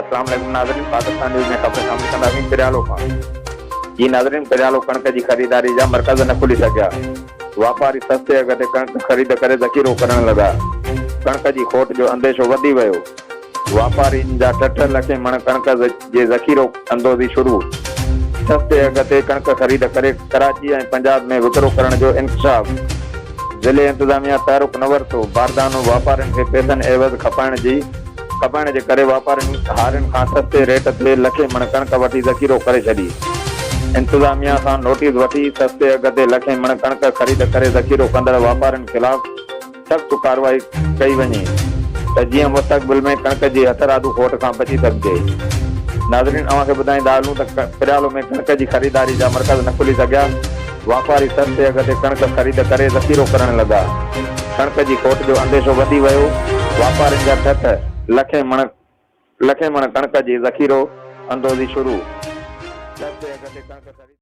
अस्सलाम वालेकुम नाज़रीन, पाकिस्तान न्यूज़ में ख़बर शामिल कंदासीं पिरियालो खां। जी नाज़रीन, पिरियालो कणक जी ख़रीदारी जा मर्कज़ न खुली सघिया। वापारी सस्ते अघ ते कणक ख़रीद करे ज़ख़ीरो करण लॻा। कणक जी खोट जो अंदेशो वधी वियो। वापारियुनि जा 6 लख मण कणक जे ज़ख़ीरो अंदोज़ी शुरू। सस्ते अघ ते कणक ख़रीद करे कराची ऐं पंजाब में विकिरो करण जो इंकशाफ। ज़िले इंतज़ामिया तहरुक न वरितो। बारदानो वापारियुनि खे पैसनि एवज़ खपाइण जे करे वापारियुनि हारियुनि खां सस्ते रेट ते लखे मण कणक वठी ज़ख़ीरो करे छॾी। इंतज़ामिया सां नोटिस वठी सस्ते अघ ते लखे मण कणक ख़रीद करे ज़ख़ीरो कंदड़ वापारियुनि ख़िलाफ़ सख़्त कार्रवाई कई वञे त जीअं मुस्तक़बिल में कणक जी हथरादू खोट खां बची सघिजे। नाज़रीन, अव्हांखे ॿुधाईंदा हलूं त पिरियालो में कणक जी ख़रीदारी जा मर्कज़ न खुली सघिया। वापारी सस्ते अघ ते कणक ख़रीद करे ज़ख़ीरो करण लॻा। कणक जी खोट जो अंदेशो वधी वियो। वापारियुनि जा 6 लखे मण कणक जी ज़ख़ीरो अंदोज़ी शुरू। सस्ते अघ ते कणक